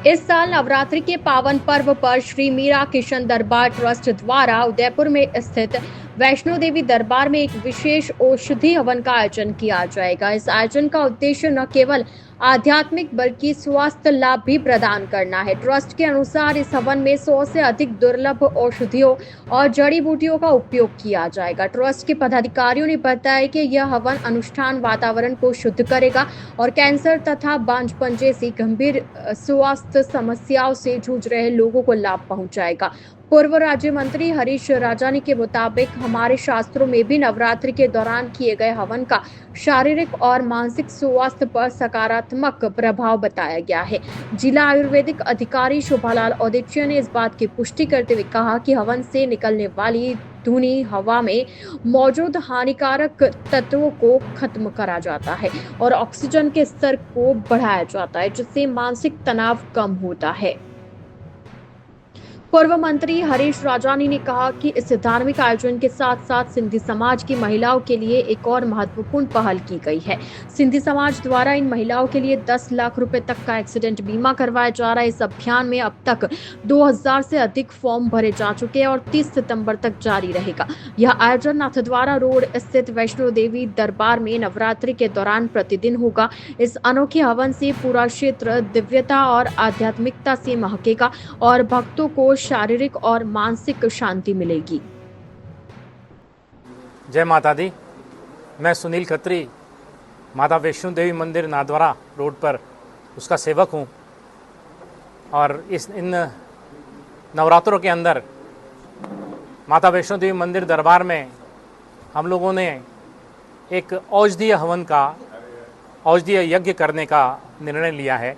इस साल नवरात्रि के पावन पर्व पर श्री मीरा किशन दरबार ट्रस्ट द्वारा उदयपुर में स्थित वैष्णो देवी दरबार में एक विशेष औषधि हवन का आयोजन किया जाएगा। इस आयोजन का उद्देश्य न केवल आध्यात्मिक बल्कि स्वास्थ्य लाभ भी प्रदान करना है। ट्रस्ट के अनुसार इस हवन में 100 से अधिक दुर्लभ औषधियों और जड़ी बूटियों का उपयोग किया जाएगा। ट्रस्ट के पदाधिकारियों ने बताया कि यह हवन अनुष्ठान वातावरण को शुद्ध करेगा और कैंसर तथा बांझपन जैसी गंभीर स्वास्थ्य समस्याओं से जूझ रहे लोगों को लाभ पहुंचाएगा। पूर्व राज्य मंत्री हरीश राजानी के मुताबिक हमारे शास्त्रों में भी नवरात्रि के दौरान किए गए हवन का शारीरिक और मानसिक स्वास्थ्य पर सकारात्मक प्रभाव बताया गया है। जिला आयुर्वेदिक अधिकारी शोभालाल औदिच्य ने इस बात की पुष्टि करते हुए कहा कि हवन से निकलने वाली धुनी हवा में मौजूद हानिकारक तत्वों को खत्म करा जाता है और ऑक्सीजन के स्तर को बढ़ाया जाता है, जिससे मानसिक तनाव कम होता है। पूर्व मंत्री हरीश राजानी ने कहा कि इस धार्मिक आयोजन के साथ साथ सिंधी समाज की महिलाओं के लिए एक और महत्वपूर्ण पहल की गई है। सिंधी समाज द्वारा इन महिलाओं के लिए 10 लाख रुपए तक का एक्सीडेंट बीमा करवाया जा रहा है। इस अभियान में अब तक 2000 से अधिक फॉर्म भरे जा चुके हैं और 30 सितंबर तक जारी रहेगा। यह आयोजन नाथद्वारा रोड स्थित वैष्णो देवी दरबार में नवरात्रि के दौरान प्रतिदिन होगा। इस अनोखे हवन से पूरा क्षेत्र दिव्यता और आध्यात्मिकता से महकेगा और भक्तों को शारीरिक और मानसिक शांति मिलेगी। जय माता दी। मैं सुनील खत्री, माता वैष्णो देवी मंदिर नाथद्वारा रोड पर उसका सेवक हूँ और इन नवरात्रों के अंदर माता वैष्णो देवी मंदिर दरबार में हम लोगों ने एक औषधीय हवन का औषधीय यज्ञ करने का निर्णय लिया है,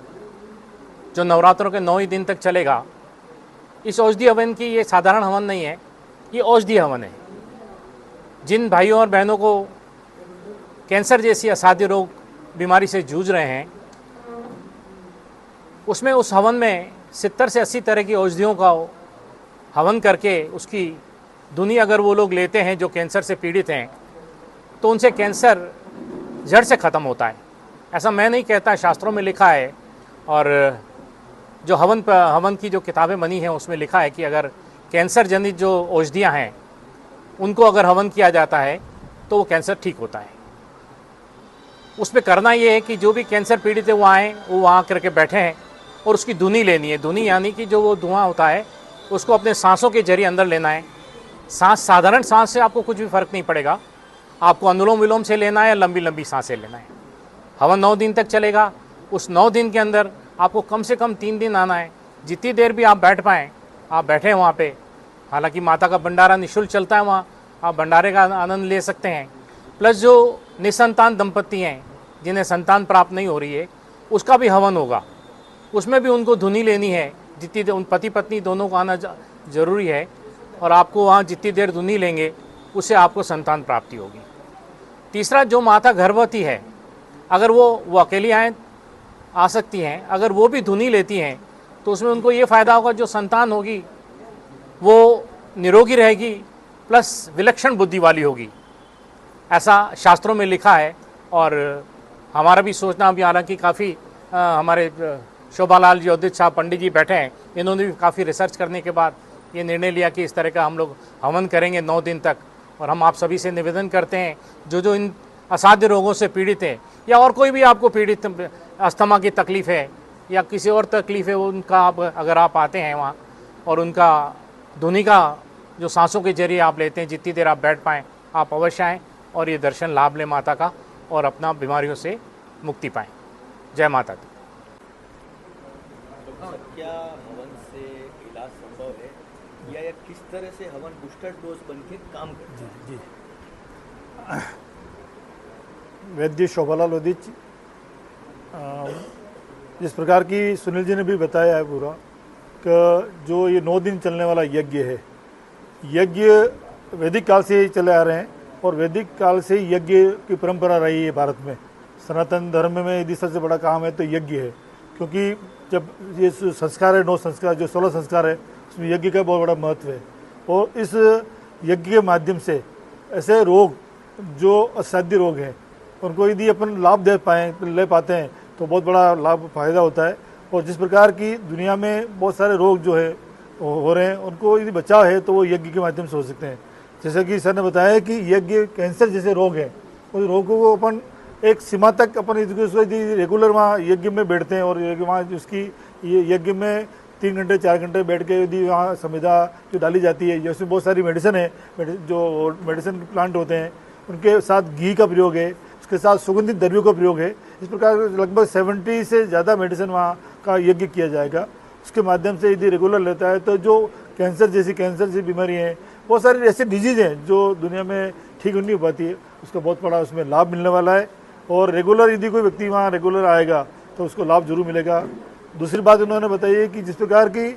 जो नवरात्रों के 9 ही दिन तक चलेगा। इस औषधि हवन की ये साधारण हवन नहीं है, ये औषधि हवन है। जिन भाइयों और बहनों को कैंसर जैसी असाध्य रोग बीमारी से जूझ रहे हैं, उसमें उस हवन में 70 से 80 तरह की औषधियों का हवन करके उसकी धुनी अगर वो लोग लेते हैं जो कैंसर से पीड़ित हैं, तो उनसे कैंसर जड़ से ख़त्म होता है। ऐसा मैं नहीं कहता, शास्त्रों में लिखा है। और जो हवन की जो किताबें बनी हैं उसमें लिखा है कि अगर कैंसर जनित जो औषधियाँ हैं उनको अगर हवन किया जाता है तो वो कैंसर ठीक होता है। उसमें करना ये है कि जो भी कैंसर पीड़ित है वो आएँ, वो वहाँ करके बैठे हैं और उसकी धुनी लेनी है। धुनी यानी कि जो वो धुआं होता है उसको अपने सांसों के जरिए अंदर लेना है। साधारण सांस से आपको कुछ भी फ़र्क नहीं पड़ेगा, आपको अनुलोम विलोम से लेना है या लंबी लंबी सांसें लेना है। हवन 9 दिन तक चलेगा। उस 9 दिन के अंदर आपको कम से कम 3 दिन आना है। जितनी देर भी आप बैठ पाएँ आप बैठें वहाँ पे। हालांकि माता का भंडारा निःशुल्क चलता है वहाँ, आप भंडारे का आनंद ले सकते हैं। प्लस जो निसंतान दंपत्ति हैं जिन्हें संतान प्राप्त नहीं हो रही है, उसका भी हवन होगा। उसमें भी उनको धुनी लेनी है। जितनी उन पति पत्नी दोनों को आना ज़रूरी है और आपको वहाँ जितनी देर धुनी लेंगे उससे आपको संतान प्राप्ति होगी। तीसरा, जो माता गर्भवती है, अगर वो अकेली आ सकती हैं, अगर वो भी धुनी लेती हैं तो उसमें उनको ये फ़ायदा होगा, जो संतान होगी वो निरोगी रहेगी प्लस विलक्षण बुद्धि वाली होगी। ऐसा शास्त्रों में लिखा है। और हमारा भी सोचना अभी, हालांकि काफ़ी हमारे शोभालाल जी औदित साहब पंडित जी बैठे हैं, इन्होंने भी काफ़ी रिसर्च करने के बाद ये निर्णय लिया कि इस तरह का हम लोग हवन करेंगे 9 दिन तक। और हम आप सभी से निवेदन करते हैं, जो इन असाध्य रोगों से पीड़ित हैं या और कोई भी आपको पीड़ित अस्थमा की तकलीफ़ है या किसी और तकलीफ़ है, उनका अगर आप आते हैं वहाँ और उनका धुनी का जो सांसों के जरिए आप लेते हैं, जितनी देर आप बैठ पाएँ, आप अवश्य आएँ और ये दर्शन लाभ लें माता का और अपना बीमारियों से मुक्ति पाएँ। जय माता दी। क्या हवन से इलाज संभव है या किस तरह से हवन बूस्टर डोज बन के काम करता है? जी, वैद्य शोभालाल औदिच, जिस प्रकार की सुनील जी ने भी बताया है पूरा, कि जो ये 9 दिन चलने वाला यज्ञ है, यज्ञ वैदिक काल से ही चले आ रहे हैं और वैदिक काल से ही यज्ञ की परंपरा रही है भारत में। सनातन धर्म में यदि सबसे बड़ा काम है तो यज्ञ है, क्योंकि जब ये संस्कार है, 9 संस्कार, जो 16 संस्कार है, उसमें यज्ञ का बहुत बड़ा महत्व है। और इस यज्ञ के माध्यम से ऐसे रोग जो असाध्य रोग हैं उनको यदि अपन लाभ ले पाते हैं तो बहुत बड़ा लाभ फायदा होता है। और जिस प्रकार की दुनिया में बहुत सारे रोग जो है हो रहे हैं, उनको यदि बचाव है तो वो यज्ञ के माध्यम से हो सकते हैं। जैसे कि सर ने बताया कि यज्ञ कैंसर जैसे रोग हैं, उस रोगों को अपन एक सीमा तक अपन यदि रेगुलर वहाँ यज्ञ में बैठते हैं और वहाँ उसकी ये यज्ञ में 3 घंटे 4 घंटे बैठ के यदि वहाँ संविदा जो डाली जाती है, जैसे बहुत सारी मेडिसिन है, जो मेडिसिन प्लांट होते हैं उनके साथ घी का प्रयोग है, उसके साथ सुगंधित द्रव्यों का प्रयोग है। इस प्रकार लगभग 70 से ज़्यादा मेडिसिन वहाँ का यज्ञ किया जाएगा। उसके माध्यम से यदि रेगुलर लेता है तो जो कैंसर जैसी बीमारी हैं, बहुत सारी ऐसी डिजीज़ हैं जो दुनिया में ठीक नहीं हो पाती है, उसका बहुत बड़ा उसमें लाभ मिलने वाला है। और रेगुलर यदि कोई व्यक्ति वहाँ रेगुलर आएगा तो उसको लाभ जरूर मिलेगा। दूसरी बात उन्होंने बताई है कि जिस प्रकार की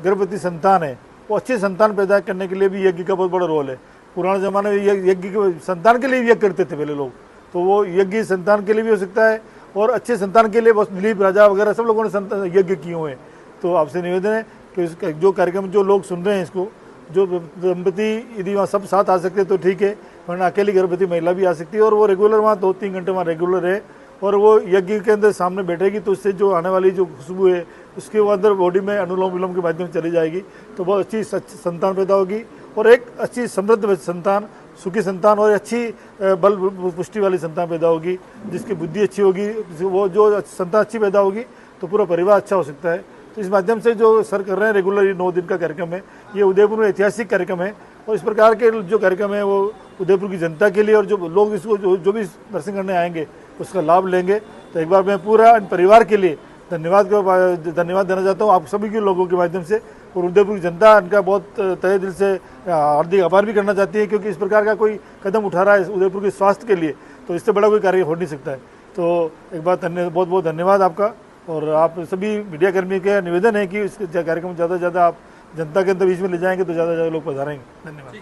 गर्भवती संतान है, वो अच्छी संतान पैदा करने के लिए भी यज्ञ का बहुत बड़ा रोल है। पुराने ज़माने में यज्ञ के संतान के लिए भी यज्ञ करते थे पहले लोग, तो वो यज्ञ संतान के लिए भी हो सकता है और अच्छे संतान के लिए बहुत दिलीप राजा वगैरह सब लोगों ने यज्ञ किए हुए हैं। तो आपसे निवेदन है कि इसका जो कार्यक्रम जो लोग सुन रहे हैं, इसको जो दंपति यदि वहाँ सब साथ आ सकते तो ठीक है, वरना अकेली गर्भवती महिला भी आ सकती है और वो रेगुलर वहाँ 2-3 घंटे वहाँ रेगुलर है और वो यज्ञ के अंदर सामने बैठेगी, तो उससे जो आने वाली जो खुशबू है उसके वो अंदर बॉडी में अनुलोम विलोम के माध्यम से चली जाएगी, तो बहुत अच्छी संतान पैदा होगी और एक अच्छी समृद्ध संतान, सुखी संतान और अच्छी बल पुष्टि वाली संतान पैदा होगी, जिसकी बुद्धि अच्छी होगी। वो जो संतान अच्छी पैदा होगी तो पूरा परिवार अच्छा हो सकता है। तो इस माध्यम से जो सर कर रहे हैं रेगुलर, ये 9 दिन का कार्यक्रम है, ये उदयपुर में ऐतिहासिक कार्यक्रम है और इस प्रकार के जो कार्यक्रम है वो उदयपुर की जनता के लिए और जो लोग इसको जो भी दर्शन करने आएंगे उसका लाभ लेंगे। तो एक बार मैं पूरा परिवार के लिए धन्यवाद देना चाहता हूँ आप सभी के लोगों के माध्यम से, और उदयपुर की जनता इनका बहुत तहे दिल से हार्दिक आभार भी करना चाहती है, क्योंकि इस प्रकार का कोई कदम उठा रहा है उदयपुर के स्वास्थ्य के लिए, तो इससे बड़ा कोई कार्य हो नहीं सकता है। तो एक बार बहुत बहुत धन्यवाद आपका, और आप सभी मीडिया कर्मी का निवेदन है कि इस कार्यक्रम ज़्यादा से ज़्यादा आप जनता के अंदर बीच में ले जाएंगे तो ज़्यादा से ज़्यादा लोग पधारेंगे। धन्यवाद।